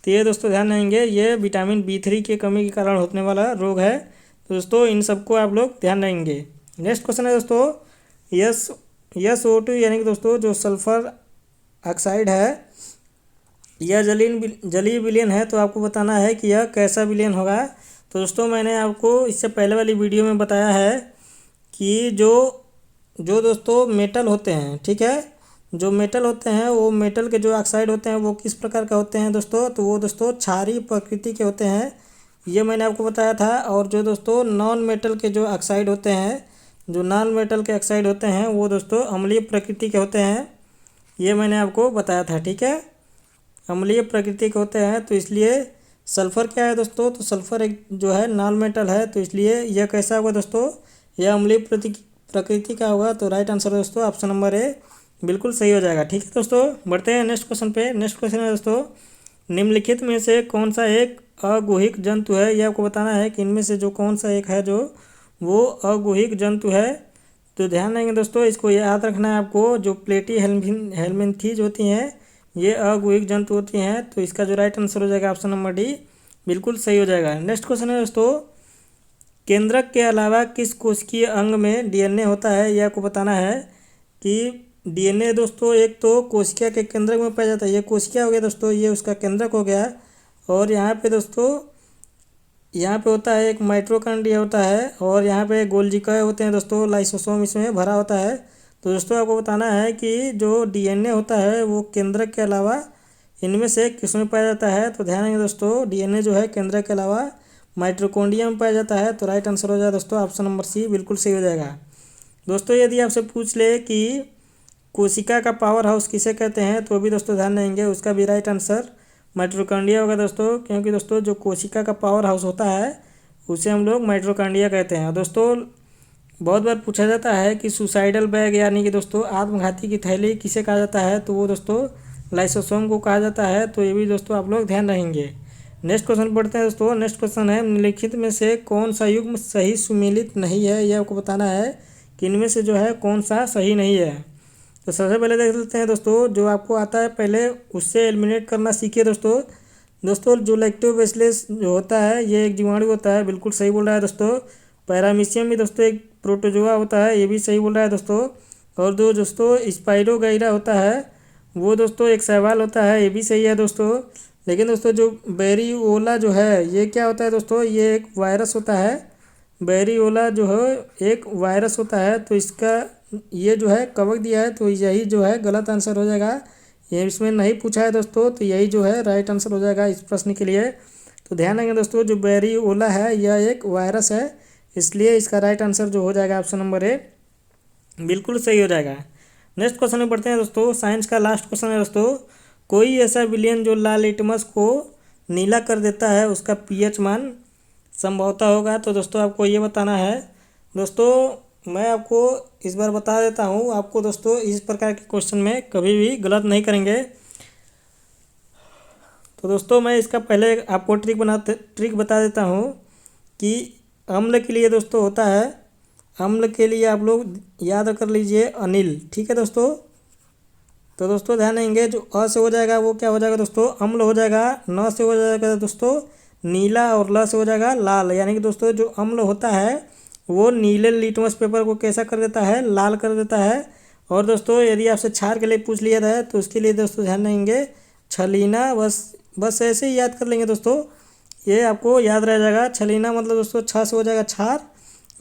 तो ये दोस्तों ध्यान रखेंगे, ये विटामिन B3 की कमी के कारण होने वाला रोग है। तो दोस्तों इन सबको आप लोग ध्यान रखेंगे। नेक्स्ट क्वेश्चन है दोस्तों, SO2 यानी कि दोस्तों जो सल्फर ऑक्साइड है यह जलीय विलयन है, तो आपको बताना है कि यह कैसा विलयन होगा। तो दोस्तों मैंने आपको इससे पहले वाली वीडियो में बताया है कि जो जो दोस्तों मेटल होते हैं, ठीक है, जो मेटल होते हैं वो मेटल के जो ऑक्साइड होते हैं वो किस प्रकार का होते हैं दोस्तों, तो वो दोस्तों क्षारीय प्रकृति के होते हैं, ये मैंने आपको बताया था। और जो दोस्तों नॉन मेटल के जो ऑक्साइड होते हैं, जो नॉन मेटल के ऑक्साइड होते हैं वो दोस्तों अम्लीय प्रकृति के होते हैं, ये मैंने आपको बताया था, ठीक है, अम्लीय प्रकृति के होते हैं। तो इसलिए सल्फ़र क्या है दोस्तों, तो सल्फ़र एक जो है नॉन मेटल है, तो इसलिए यह कैसा होगा दोस्तों, यह अम्लीय प्रकृति का होगा। तो राइट आंसर दोस्तों ऑप्शन नंबर ए बिल्कुल सही हो जाएगा। ठीक है दोस्तों, बढ़ते हैं नेक्स्ट क्वेश्चन पे। नेक्स्ट क्वेश्चन है दोस्तों, निम्नलिखित में से कौन सा एक अगुहिक जंतु है, यह आपको बताना है कि इनमें से जो कौन सा एक है जो वो अगुहिक जंतु है। तो ध्यान देंगे दोस्तों, इसको याद रखना है आपको, जो प्लेटी हेलमिन्थीज होती हैं ये अगुहिक जंतु होती हैं। तो इसका जो राइट आंसर हो जाएगा ऑप्शन नंबर डी बिल्कुल सही हो जाएगा। नेक्स्ट क्वेश्चन है दोस्तों, केंद्रक के अलावा किस कोशिकीय अंग में DNA होता है, यह आपको बताना है कि DNA दोस्तों एक तो कोशिका के केंद्रक में पाया जाता है, ये कोशिका हो गया दोस्तों, ये उसका केंद्रक हो गया। और यहाँ पे दोस्तों यहाँ पे होता है एक माइटोकॉन्ड्रिया होता है, और यहाँ पे गोल्जिकाए होते हैं दोस्तों, लाइसोसोम इसमें भरा होता है। तो दोस्तों आपको बताना है कि जो DNA होता है वो केंद्रक के अलावा इनमें से किस में पाया जाता है। तो ध्यान देंगे दोस्तों, DNA जो है केंद्रक के अलावा माइटोकॉन्ड्रिया में पाया जाता है। तो राइट आंसर हो जाएगा दोस्तों ऑप्शन नंबर सी बिल्कुल सही हो जाएगा। दोस्तों यदि आपसे पूछ ले कि कोशिका का पावर हाउस किसे कहते हैं, तो भी दोस्तों ध्यान देंगे, उसका भी राइट आंसर माइटोकॉन्ड्रिया होगा दोस्तों, क्योंकि दोस्तों जो कोशिका का पावर हाउस होता है उसे हम लोग माइटोकॉन्ड्रिया कहते हैं। दोस्तों बहुत बार पूछा जाता है कि सुसाइडल बैग यानी कि दोस्तों आत्मघाती की थैली किसे कहा जाता है, तो वो दोस्तों लाइसोसोम को कहा जाता है। तो ये भी दोस्तों आप लोग ध्यान रखेंगे। नेक्स्ट क्वेश्चन पढ़ते हैं दोस्तों। नेक्स्ट क्वेश्चन है, निम्नलिखित में से कौन सा युग्म सही सुमेलित नहीं है, यह आपको बताना है कि इनमें से जो है कौन सा सही नहीं है। तो सबसे पहले देख लेते हैं दोस्तों, जो आपको आता है पहले उससे एलिमिनेट करना सीखिए दोस्तों। दोस्तों जो लैक्टोबैसिलस जो होता है ये एक जीवाणु होता है, बिल्कुल सही बोल रहा है दोस्तों। पैरामीशियम भी दोस्तों एक प्रोटोजोआ होता है, ये भी सही बोल रहा है दोस्तों। और जो दोस्तों स्पाइरोगाइरा होता है वो दोस्तों एक शैवाल होता है, ये भी सही है दोस्तों। लेकिन दोस्तों जो बेरियोला जो है ये क्या होता है दोस्तों, ये एक वायरस होता है। बेरियोला जो है एक वायरस होता है, तो इसका ये जो है कवक दिया है, तो यही जो है गलत आंसर हो जाएगा। ये इसमें नहीं पूछा है दोस्तों, तो यही जो है राइट आंसर हो जाएगा इस प्रश्न के लिए। तो ध्यान रखेंगे दोस्तों, जो बेरियोला है यह एक वायरस है, इसलिए इसका राइट आंसर जो हो जाएगा ऑप्शन नंबर ए बिल्कुल सही हो जाएगा। नेक्स्ट क्वेश्चन में पढ़ते हैं दोस्तों, साइंस का लास्ट क्वेश्चन है दोस्तों, कोई ऐसा विलयन जो लाल लिटमस को नीला कर देता है उसका pH मान संभवतः होगा। तो दोस्तों आपको ये बताना है। दोस्तों मैं आपको इस बार बता देता हूँ, आपको दोस्तों इस प्रकार के क्वेश्चन में कभी भी गलत नहीं करेंगे। तो दोस्तों मैं इसका पहले आपको ट्रिक बता देता हूँ कि अम्ल के लिए दोस्तों होता है, अम्ल के लिए आप लोग याद कर लीजिए अनिल, ठीक है दोस्तों। तो दोस्तों ध्यान देंगे, जो अ से हो जाएगा वो क्या हो जाएगा दोस्तों, अम्ल हो जाएगा। न से हो जाएगा दोस्तों नीला, और ल से हो जाएगा लाल। यानी कि दोस्तों जो अम्ल होता है वो नीले लिटमस पेपर को कैसा कर देता है, लाल कर देता है। और दोस्तों यदि आपसे क्षार के लिए पूछ लिया था तो उसके लिए दोस्तों ध्यान देंगे छलीना, बस ऐसे ही याद कर लेंगे दोस्तों, ये आपको याद रह जाएगा। छलीना मतलब दोस्तों छ से हो जाएगा क्षार,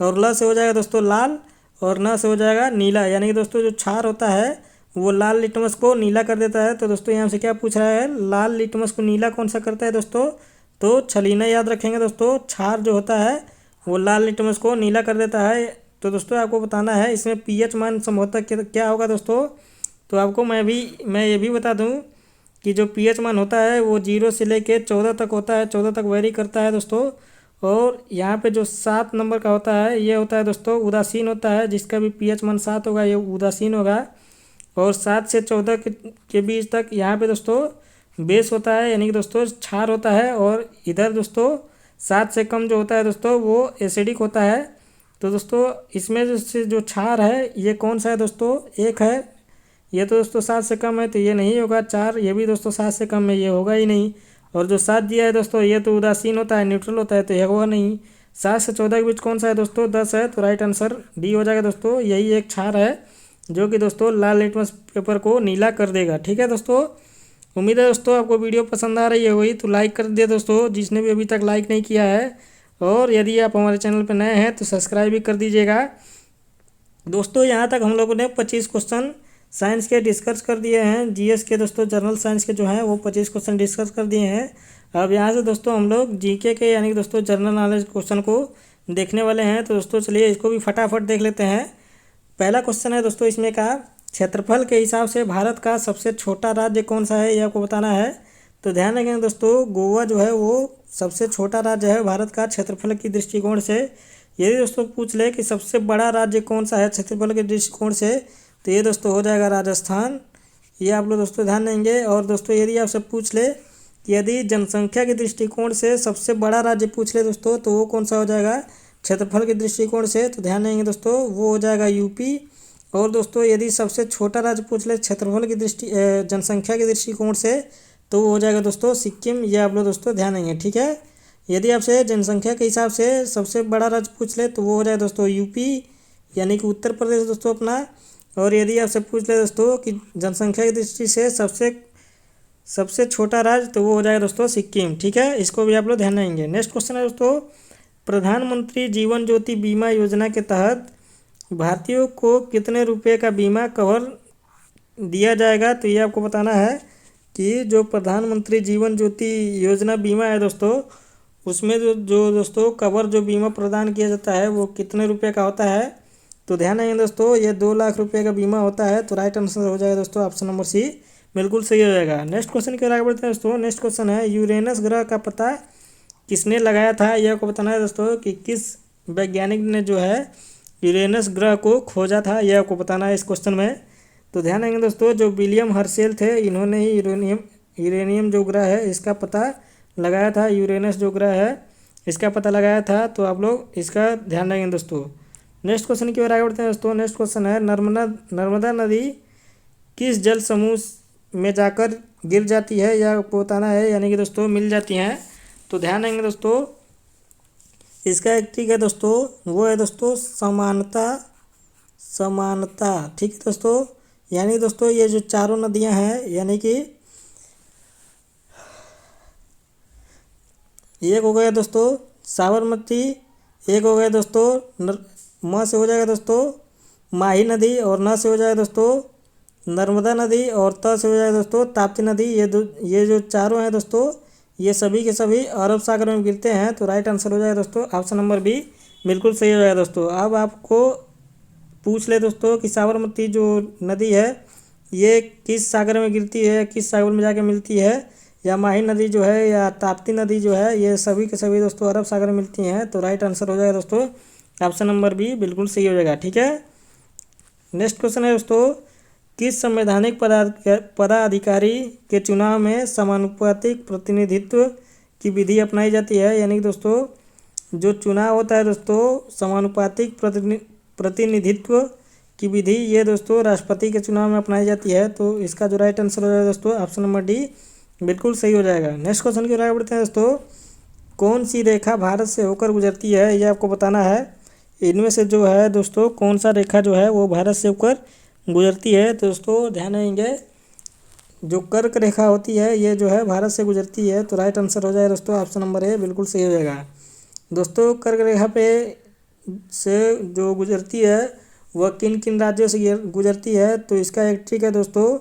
और ल से हो जाएगा दोस्तों लाल, और न से हो जाएगा नीला। यानी कि दोस्तों जो क्षार होता है वो लाल लिटमस को नीला कर देता है। तो दोस्तों यहाँ से क्या पूछ रहा है, लाल लिटमस को नीला कौन सा करता है दोस्तों, तो छलीना याद रखेंगे दोस्तों। क्षार जो होता है वो लाल लिटमस को नीला कर देता है। तो दोस्तों आपको बताना है इसमें pH मान संभवतः क्या होगा दोस्तों। तो आपको मैं ये भी बता दूं कि जो pH मान होता है वो 0 से लेके 14 तक होता है, 14 तक वेरी करता है दोस्तों। और यहाँ पे जो 7 नंबर का होता है ये होता है दोस्तों उदासीन होता है, जिसका भी pH मान 7 होगा ये उदासीन होगा। और 7 से 14 के बीच तक यहाँ पे दोस्तों बेस होता है, यानी कि दोस्तों क्षार होता है। और इधर दोस्तों 7 से कम जो होता है दोस्तों वो एसिडिक होता है। तो दोस्तों इसमें जो क्षार है ये कौन सा है दोस्तों, एक है, ये तो दोस्तों 7 से कम है तो ये नहीं होगा। 4 ये भी दोस्तों 7 से कम है, ये होगा ही नहीं। और जो 7 दिया है दोस्तों ये तो उदासीन होता है, न्यूट्रल होता है, तो ये होगा नहीं। 7 से 14 के बीच कौन सा है दोस्तों? 10 है, तो राइट आंसर डी हो जाएगा दोस्तों। यही एक क्षार है जो कि दोस्तों लाल लिटमस पेपर को नीला कर देगा। ठीक है दोस्तों, उम्मीद है दोस्तों आपको वीडियो पसंद आ रही है हुई, तो लाइक कर दिए दोस्तों जिसने भी अभी तक लाइक नहीं किया है, और यदि आप हमारे चैनल पर नए हैं तो सब्सक्राइब भी कर दीजिएगा। दोस्तों यहाँ तक हम लोगों ने 25 क्वेश्चन साइंस के डिस्कस कर दिए हैं। जीएस के दोस्तों जनरल साइंस के जो हैं वो 25 क्वेश्चन डिस्कस कर दिए हैं। अब यहाँ से दोस्तों हम लोग जीके के यानी कि दोस्तों जनरल नॉलेज क्वेश्चन को देखने वाले हैं। तो दोस्तों चलिए इसको भी फटाफट देख लेते हैं। पहला क्वेश्चन है दोस्तों इसमें का, क्षेत्रफल के हिसाब से भारत का सबसे छोटा राज्य कौन सा है, ये आपको बताना है। तो ध्यान रखें दोस्तों, गोवा जो है वो सबसे छोटा राज्य है भारत का क्षेत्रफल की दृष्टिकोण से। यदि दोस्तों पूछ ले कि सबसे बड़ा राज्य कौन सा है क्षेत्रफल के दृष्टिकोण से, तो ये दोस्तों हो जाएगा राजस्थान। ये आप लोग दोस्तों ध्यान देंगे। और दोस्तों यदि आपसे पूछ ले कि यदि जनसंख्या के दृष्टिकोण से सबसे बड़ा राज्य पूछ ले दोस्तों, तो वो कौन सा हो जाएगा क्षेत्रफल के दृष्टिकोण से, तो ध्यान देंगे दोस्तों वो हो जाएगा यूपी। और दोस्तों यदि सबसे छोटा राज्य पूछ ले क्षेत्रफल की जनसंख्या के दृष्टिकोण से, तो वो हो जाएगा दोस्तों सिक्किम। ये आप लोग दोस्तों ध्यान देंगे। ठीक है, यदि आपसे जनसंख्या के हिसाब से सबसे बड़ा राज्य पूछ ले तो वो हो जाएगा दोस्तों यूपी यानी कि उत्तर प्रदेश दोस्तों अपना। और यदि आपसे पूछ ले दोस्तों कि जनसंख्या की दृष्टि से सबसे छोटा राज्य, तो वो हो जाएगा दोस्तों सिक्किम। ठीक है, इसको भी आप लोग ध्यान देंगे। नेक्स्ट क्वेश्चन है दोस्तों, प्रधानमंत्री जीवन ज्योति बीमा योजना के तहत भारतीयों को कितने रुपए का बीमा कवर दिया जाएगा, तो ये आपको बताना है कि जो प्रधानमंत्री जीवन ज्योति योजना बीमा है दोस्तों, उसमें जो दोस्तों कवर जो बीमा प्रदान किया जाता है वो कितने रुपए का होता है। तो ध्यान देंगे दोस्तों, ये 2 लाख रुपए का बीमा होता है। तो राइट आंसर हो जाएगा दोस्तों ऑप्शन नंबर सी, बिल्कुल सही हो जाएगा। नेक्स्ट क्वेश्चन की ओर आगे बढ़ते हैं दोस्तों। नेक्स्ट क्वेश्चन है, यूरेनस ग्रह का पता किसने लगाया था, यह आपको बताना है दोस्तों कि किस वैज्ञानिक ने जो है यूरेनस ग्रह को खोजा था, यह आपको बताना है इस क्वेश्चन में। तो ध्यान देंगे दोस्तों, जो विलियम हर्शेल थे इन्होंने ही यूरेनियम जो ग्रह है इसका पता लगाया था। यूरेनस जो ग्रह है इसका पता लगाया था। तो आप लोग इसका ध्यान रखेंगे दोस्तों। नेक्स्ट क्वेश्चन की ओर आगे बढ़ते हैं दोस्तों। नेक्स्ट क्वेश्चन है, नर्मदा नदी किस जल समूह में जाकर गिर जाती है, यह आपको बताना है, यानी कि दोस्तों मिल जाती हैं। तो ध्यान देंगे दोस्तों, इसका एक ठीक है दोस्तों, वो है दोस्तों समानता। ठीक है दोस्तों, यानी दोस्तों ये जो चारों नदियां हैं, यानी कि एक हो गया दोस्तों साबरमती, एक हो गया दोस्तों म से हो जाएगा दोस्तों माही नदी, और न से हो जाएगा दोस्तों नर्मदा नदी, और त से हो जाएगा दोस्तों ताप्ती नदी। ये जो चारों हैं दोस्तों, ये सभी के सभी अरब सागर में गिरते हैं। तो राइट आंसर हो जाएगा दोस्तों ऑप्शन नंबर बी, बिल्कुल सही हो जाएगा दोस्तों। अब आपको पूछ ले दोस्तों कि साबरमती जो नदी है ये किस सागर में गिरती है, किस सागर में जाके मिलती है, या माही नदी जो है या ताप्ती नदी जो है, ये सभी के सभी दोस्तों अरब सागर में मिलती हैं। तो राइट आंसर हो जाएगा दोस्तों ऑप्शन नंबर बी, बिल्कुल सही हो जाएगा। ठीक है, नेक्स्ट क्वेश्चन है दोस्तों, किस संवैधानिक पदाधिकारी के चुनाव में समानुपातिक प्रतिनिधित्व की विधि अपनाई जाती है, यानी कि दोस्तों जो चुनाव होता है दोस्तों समानुपातिक प्रतिनिधित्व की विधि, ये दोस्तों राष्ट्रपति के चुनाव में अपनाई जाती है। तो इसका जो राइट आंसर हो जाएगा दोस्तों ऑप्शन नंबर डी, बिल्कुल सही हो जाएगा। नेक्स्ट क्वेश्चन की ओर आगे बढ़ते हैं दोस्तों, कौन सी रेखा भारत से होकर गुजरती है, यह आपको बताना है। इनमें से जो है दोस्तों कौन सा रेखा जो है वो भारत से होकर गुजरती है। तो दोस्तों ध्यान देंगे, जो कर्क रेखा होती है ये जो है भारत से गुजरती है। तो राइट आंसर हो जाएगा दोस्तों ऑप्शन नंबर ए, बिल्कुल सही हो जाएगा। दोस्तों कर्क रेखा पे से जो गुजरती है वह किन किन राज्यों से गुजरती है, तो इसका एक ठीक है दोस्तों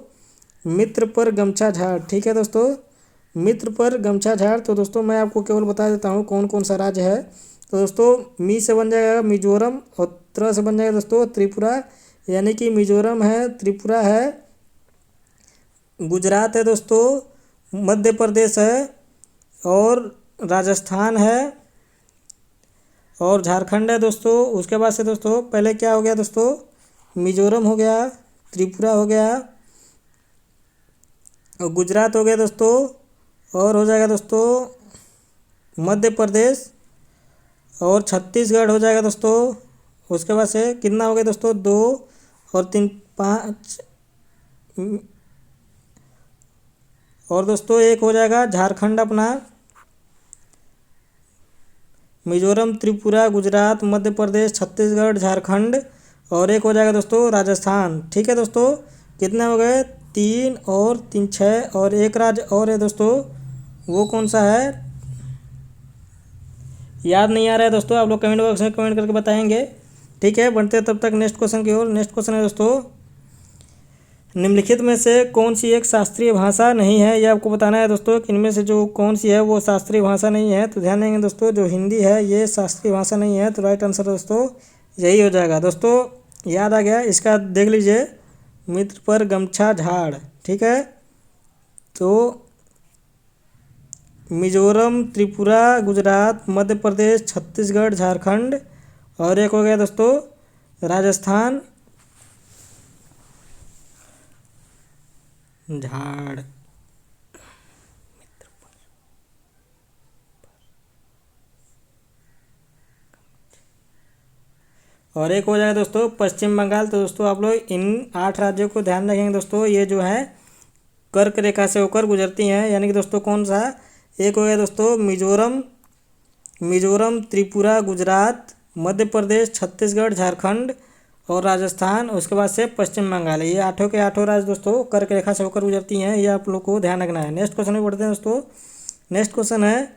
मित्र पर गमछा झाड़। ठीक है दोस्तों, मित्र पर गमछा झाड़। तो दोस्तों मैं आपको केवल बता देता हूँ कौन कौन सा राज्य है। तो दोस्तों मी से बन जाएगा मिजोरम, और त्र से बन जाएगा दोस्तों त्रिपुरा, यानी कि मिजोरम है, त्रिपुरा है, गुजरात है दोस्तों, मध्य प्रदेश है, और राजस्थान है, और झारखंड है दोस्तों। उसके बाद से दोस्तों पहले क्या हो गया दोस्तों, मिजोरम हो गया, त्रिपुरा हो गया, और गुजरात हो गया दोस्तों, और हो जाएगा दोस्तों मध्य प्रदेश, और छत्तीसगढ़ हो जाएगा दोस्तों। उसके बाद से कितना हो गया दोस्तों, 2 और 3 5, और दोस्तों एक हो जाएगा झारखंड अपना, मिजोरम, त्रिपुरा, गुजरात, मध्य प्रदेश, छत्तीसगढ़, झारखंड और एक हो जाएगा दोस्तों राजस्थान। ठीक है दोस्तों, कितने हो गए? 3 और 3 6 और एक राज्य और है दोस्तों, वो कौन सा है याद नहीं आ रहा है दोस्तों, आप लोग कमेंट बॉक्स में कमेंट करके बताएंगे। ठीक है, बढ़ते हैं तब तक नेक्स्ट क्वेश्चन की ओर। नेक्स्ट क्वेश्चन है दोस्तों, निम्नलिखित में से कौन सी एक शास्त्रीय भाषा नहीं है, ये आपको बताना है दोस्तों कि इनमें से जो कौन सी है वो शास्त्रीय भाषा नहीं है। तो ध्यान देंगे दोस्तों, जो हिंदी है ये शास्त्रीय भाषा नहीं है, तो राइट आंसर दोस्तों यही हो जाएगा। दोस्तों याद आ गया, इसका देख लीजिए, मित्र पर गमछा झाड़। ठीक है, तो मिजोरम, त्रिपुरा, गुजरात, मध्य प्रदेश, छत्तीसगढ़, झारखंड और एक हो गया दोस्तों राजस्थान, झाड़। और एक हो जाएगा दोस्तों पश्चिम बंगाल। तो दोस्तों आप लोग इन 8 राज्यों को ध्यान रखेंगे दोस्तों, ये जो है कर्क रेखा से होकर गुजरती हैं, यानी कि दोस्तों कौन सा? एक हो गया दोस्तों मिजोरम, त्रिपुरा, गुजरात, मध्य प्रदेश, छत्तीसगढ़, झारखंड और राजस्थान, उसके बाद से पश्चिम बंगाल। ये 8 के 8 राज्य दोस्तों कर्क रेखा से होकर गुजरती हैं, ये आप लोग को ध्यान रखना है। नेक्स्ट क्वेश्चन में बढ़ते हैं दोस्तों। नेक्स्ट क्वेश्चन है,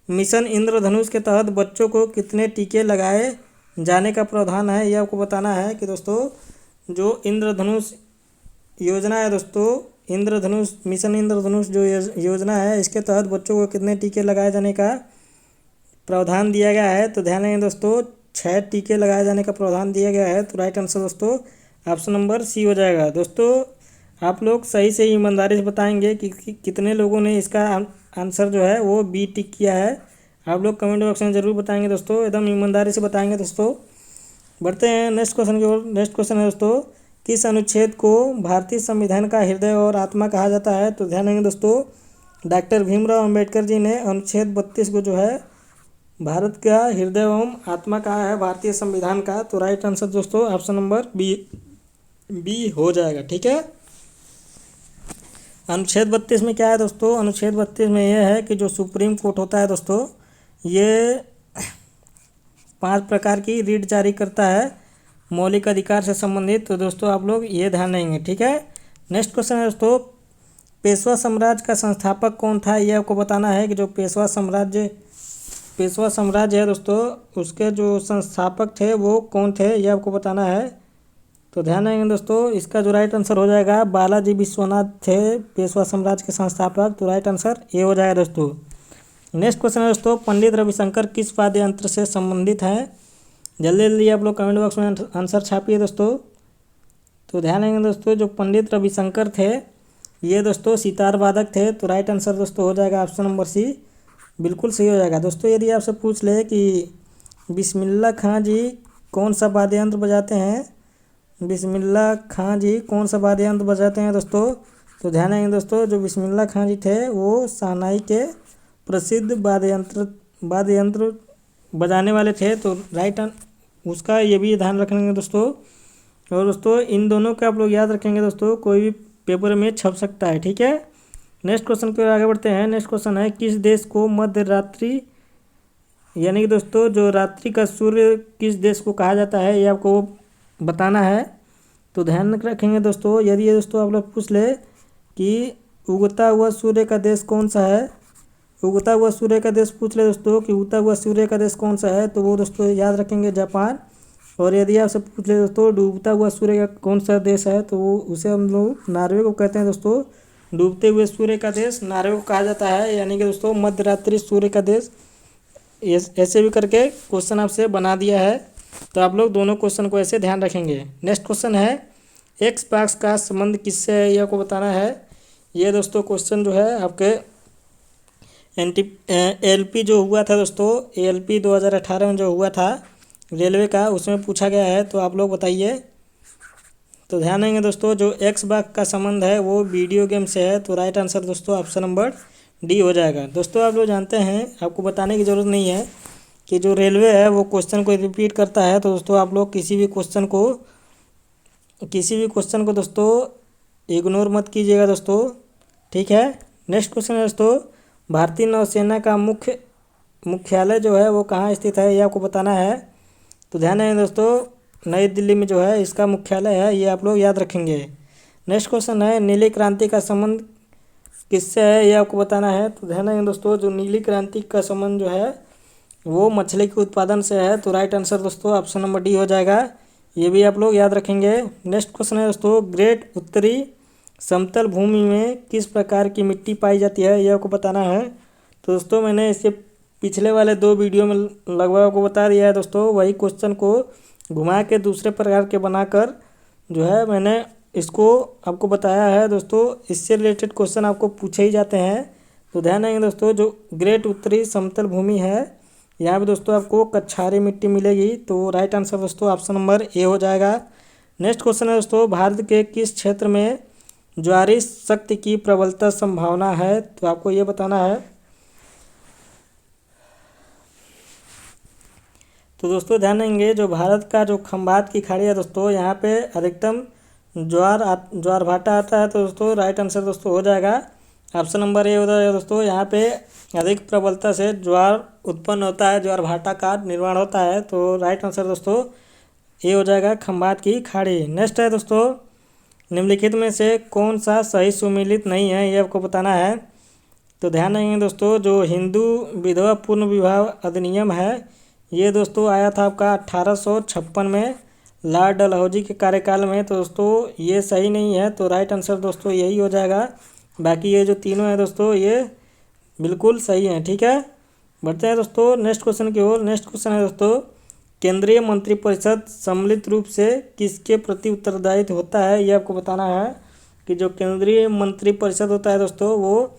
मिशन इंद्रधनुष के तहत बच्चों को कितने टीके लगाए जाने का प्रावधान है, ये आपको बताना है कि दोस्तों जो इंद्रधनुष योजना है दोस्तों, इंद्रधनुष मिशन इंद्रधनुष जो योजना है, इसके तहत बच्चों को कितने टीके लगाए जाने का प्रावधान दिया गया है। तो ध्यान देंगे दोस्तों, 6 टीके लगाए जाने का प्रावधान दिया गया है। तो राइट आंसर दोस्तों ऑप्शन नंबर सी हो जाएगा। दोस्तों आप लोग सही से ईमानदारी से बताएंगे कि कितने लोगों ने इसका आंसर जो है वो बी टिक किया है। आप लोग कमेंट बॉक्स में ज़रूर बताएंगे दोस्तों, एकदम ईमानदारी से बताएंगे दोस्तों। बढ़ते हैं नेक्स्ट क्वेश्चन की ओर। नेक्स्ट क्वेश्चन है दोस्तों, किस अनुच्छेद को भारतीय संविधान का हृदय और आत्मा कहा जाता है। तो ध्यान देंगे दोस्तों, डॉक्टर भीमराव अंबेडकर जी ने अनुच्छेद 32 को जो है भारत का हृदय एवं आत्मा कहा है भारतीय संविधान का। तो राइट आंसर दोस्तों ऑप्शन नंबर बी हो जाएगा। ठीक है, अनुच्छेद 32 में क्या है दोस्तों? अनुच्छेद 32 में यह है कि जो सुप्रीम कोर्ट होता है दोस्तों, ये 5 प्रकार की रीट जारी करता है मौलिक अधिकार से संबंधित। तो दोस्तों आप लोग ये ध्यान देंगे। ठीक है, नेक्स्ट क्वेश्चन है दोस्तों, पेशवा साम्राज्य का संस्थापक कौन था, ये आपको बताना है कि जो पेशवा साम्राज्य है दोस्तों, उसके जो संस्थापक थे वो कौन थे, ये आपको बताना है। तो ध्यान देंगे दोस्तों, इसका जो राइट आंसर हो जाएगा बालाजी विश्वनाथ थे पेशवा साम्राज्य के संस्थापक। तो राइट आंसर ये हो जाएगा दोस्तों। नेक्स्ट क्वेश्चन है दोस्तों, पंडित रविशंकर किस वाद्य यंत्र से संबंधित हैं। जल्दी जल्दी आप लोग कमेंट बॉक्स में आंसर छापिए दोस्तों। तो ध्यान देंगे दोस्तों, जो पंडित रविशंकर थे ये दोस्तों सितार वादक थे। तो राइट आंसर दोस्तों हो जाएगा ऑप्शन नंबर सी, बिल्कुल सही हो जाएगा। दोस्तों यदि आपसे पूछ ले कि बिस्मिल्लाह खां जी कौन सा वाद्य यंत्र बजाते हैं, बिस्मिल्लाह खां जी कौन सा वाद्य यंत्र बजाते हैं दोस्तों, तो ध्यान देंगे दोस्तों, जो बिस्मिल्लाह खां जी थे वो शहनाई के प्रसिद्ध वाद्य यंत्र बजाने वाले थे। तो राइट उसका ये भी ध्यान रखेंगे दोस्तों। और दोस्तों इन दोनों का आप लोग याद रखेंगे दोस्तों, कोई भी पेपर में छप सकता है। ठीक है, नेक्स्ट क्वेश्चन की ओर आगे बढ़ते हैं। नेक्स्ट क्वेश्चन है, किस देश को मध्य रात्रि यानी कि दोस्तों जो रात्रि का सूर्य किस देश को कहा जाता है, ये आपको बताना है। तो ध्यान रखेंगे दोस्तों, यदि ये दोस्तों आप लोग पूछ ले कि उगता हुआ सूर्य का देश कौन सा है, उगता हुआ सूर्य का देश पूछ ले दोस्तों कि उगता हुआ सूर्य का देश कौन सा है, तो वो दोस्तों याद रखेंगे जापान। और यदि आपसे पूछ ले दोस्तों डूबता हुआ सूर्य का कौन सा देश है, तो वो उसे हम लोग नॉर्वे को कहते हैं दोस्तों। डूबते हुए सूर्य का देश नॉर्वे को कहा जाता है, यानी कि दोस्तों मध्यरात्रि सूर्य का देश। ऐसे भी करके क्वेश्चन आपसे बना दिया है, तो आप लोग दोनों क्वेश्चन को ऐसे ध्यान रखेंगे। नेक्स्ट क्वेश्चन है, एक्स बॉक्स का संबंध किससे है, ये आपको बताना है। ये दोस्तों क्वेश्चन जो है आपके एलपी जो हुआ था दोस्तों, एलपी 2018 में जो हुआ था रेलवे का, उसमें पूछा गया है। तो आप लोग बताइए। तो ध्यान देंगे दोस्तों, जो एक्स बॉक्स का संबंध है वो वीडियो गेम से है। तो राइट आंसर दोस्तों ऑप्शन नंबर डी हो जाएगा। दोस्तों आप लोग जानते हैं, आपको बताने की ज़रूरत नहीं है कि जो रेलवे है वो क्वेश्चन को रिपीट करता है। तो दोस्तों आप लोग किसी भी क्वेश्चन को दोस्तों इग्नोर मत कीजिएगा दोस्तों। ठीक है, नेक्स्ट क्वेश्चन है दोस्तों, भारतीय नौसेना का मुख्य मुख्यालय जो है वो कहाँ स्थित है, ये आपको बताना है। तो ध्यान दें दोस्तों, नई दिल्ली में जो है इसका मुख्यालय है, ये आप लोग याद रखेंगे। नेक्स्ट क्वेश्चन है, नीली क्रांति का संबंध किससे है, ये आपको बताना है। तो ध्यान दें दोस्तों, जो नीली क्रांति का संबंध जो है वो मछली के उत्पादन से है। तो राइट आंसर दोस्तों ऑप्शन नंबर डी हो जाएगा, ये भी आप लोग याद रखेंगे। नेक्स्ट क्वेश्चन है दोस्तों, ग्रेट उत्तरी समतल भूमि में किस प्रकार की मिट्टी पाई जाती है, ये आपको बताना है। तो दोस्तों मैंने इसके पिछले वाले 2 वीडियो में लगभग आपको बता दिया है दोस्तों, वही क्वेश्चन को घुमा के दूसरे प्रकार के बनाकर जो है मैंने इसको आपको बताया है दोस्तों। इससे रिलेटेड क्वेश्चन आपको पूछे ही जाते हैं। तो ध्यान देंगे दोस्तों, जो ग्रेट उत्तरी समतल भूमि है यहाँ पे दोस्तों आपको कछारी मिट्टी मिलेगी। तो राइट आंसर दोस्तों ऑप्शन नंबर ए हो जाएगा। नेक्स्ट क्वेश्चन है दोस्तों, भारत के किस क्षेत्र में ज्वारी शक्ति की प्रबलता संभावना है, तो आपको ये बताना है। तो दोस्तों ध्यान देंगे, जो भारत का जो खंबात की खाड़ी है दोस्तों, यहाँ पे अधिकतम ज्वार भाटा आता है। तो दोस्तों राइट आंसर दोस्तों हो जाएगा ऑप्शन नंबर ए हो जाएगा दोस्तों। यहाँ पे अधिक प्रबलता से ज्वार उत्पन्न होता है, ज्वार भाटा का निर्माण होता है। तो राइट आंसर दोस्तों ए हो जाएगा, खंबात की खाड़ी। नेक्स्ट है दोस्तों, निम्नलिखित में से कौन सा सही सुमेलित नहीं है, ये आपको बताना है। तो ध्यान देंगे दोस्तों, जो हिंदू विधवा पूर्ण विवाह अधिनियम है ये दोस्तों आया था आपका 1856 में लॉर्ड डलहौजी के कार्यकाल में। तो दोस्तों ये सही नहीं है, तो राइट आंसर दोस्तों यही हो जाएगा। बाकी ये जो तीनों हैं दोस्तों ये बिल्कुल सही हैं, ठीक है। बढ़ते हैं दोस्तों नेक्स्ट क्वेश्चन की ओर। नेक्स्ट क्वेश्चन है दोस्तों, केंद्रीय मंत्रिपरिषद सम्मिलित रूप से किसके प्रति उत्तरदायित्व होता है, ये आपको बताना है कि जो केंद्रीय मंत्रिपरिषद होता है दोस्तों वो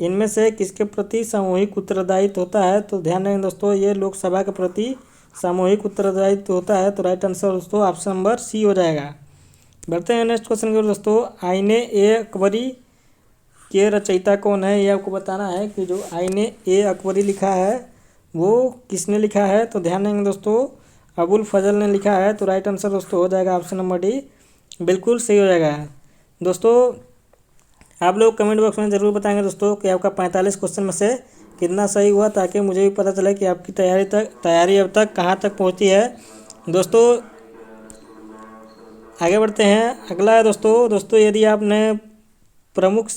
इनमें से किसके प्रति सामूहिक उत्तरदायित्व होता है। तो ध्यान दें दोस्तों, ये लोकसभा के प्रति सामूहिक उत्तरदायित्व होता है। तो राइट आंसर दोस्तों ऑप्शन नंबर सी हो जाएगा। बढ़ते हैं नेक्स्ट क्वेश्चन की ओर दोस्तों, आईने ए अकबरी के रचयिता कौन है, ये आपको बताना है कि जो आईने ए अकबरी लिखा है वो किसने लिखा है। तो ध्यान देंगे दोस्तों, अबुल फजल ने लिखा है। तो राइट आंसर दोस्तों हो जाएगा ऑप्शन नंबर डी, बिल्कुल सही हो जाएगा। दोस्तों आप लोग कमेंट बॉक्स में ज़रूर बताएंगे दोस्तों कि आपका 45 क्वेश्चन में से कितना सही हुआ, ताकि मुझे भी पता चले कि आपकी तैयारी अब तक कहाँ तक पहुँची है। दोस्तों आगे बढ़ते हैं, अगला है दोस्तों यदि आपने प्रमुख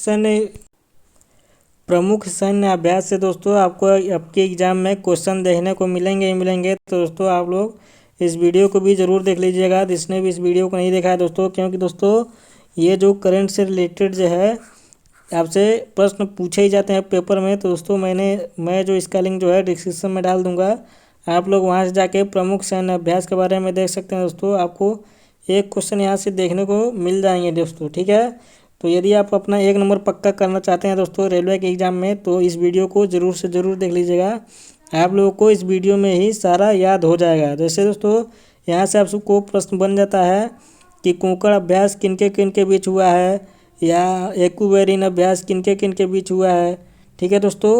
सैन्य अभ्यास से दोस्तों आपको आपके एग्ज़ाम में क्वेश्चन देखने को मिलेंगे ही मिलेंगे। तो दोस्तों आप लोग इस वीडियो को भी ज़रूर देख लीजिएगा, जिसने भी इस वीडियो को नहीं देखा है दोस्तों, क्योंकि दोस्तों ये जो करंट से रिलेटेड जो है आपसे प्रश्न पूछे ही जाते हैं पेपर में। तो दोस्तों मैं जो इसका लिंक जो है डिस्क्रिप्शन में डाल दूंगा, आप लोग वहां से जाके प्रमुख सैन्य अभ्यास के बारे में देख सकते हैं दोस्तों। आपको एक क्वेश्चन यहाँ से देखने को मिल जाएंगे दोस्तों, ठीक है। तो यदि आप अपना 1 नंबर पक्का करना चाहते हैं दोस्तों रेलवे के एग्ज़ाम में, तो इस वीडियो को ज़रूर से ज़रूर देख लीजिएगा। आप लोगों को इस वीडियो में ही सारा याद हो जाएगा। जैसे दोस्तों यहाँ से आप सबको प्रश्न बन जाता है कि कुंकड़ अभ्यास किनके किनके बीच हुआ है, या एक्वेरिन अभ्यास किनके किनके बीच हुआ है, ठीक है दोस्तों,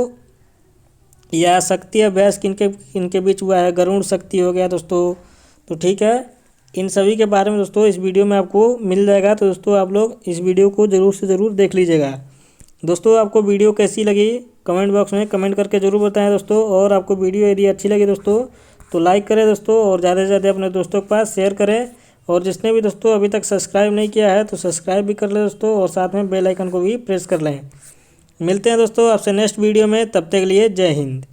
या शक्ति अभ्यास किनके किनके बीच हुआ है, गरुड़ शक्ति हो गया दोस्तों। तो ठीक है, इन सभी के बारे में दोस्तों इस वीडियो में आपको मिल जाएगा। तो दोस्तों आप लोग इस वीडियो को ज़रूर से ज़रूर देख लीजिएगा। दोस्तों आपको वीडियो कैसी लगी कमेंट बॉक्स में कमेंट करके ज़रूर बताएं दोस्तों। और आपको वीडियो यदि अच्छी लगी दोस्तों तो लाइक करें दोस्तों, और ज़्यादा से ज़्यादा अपने दोस्तों के पास शेयर करें। और जिसने भी दोस्तों अभी तक सब्सक्राइब नहीं किया है तो सब्सक्राइब भी कर लें दोस्तों, और साथ में बेल आइकन को भी प्रेस कर लें। मिलते हैं दोस्तों आपसे नेक्स्ट वीडियो में, तब तक के लिए जय हिंद।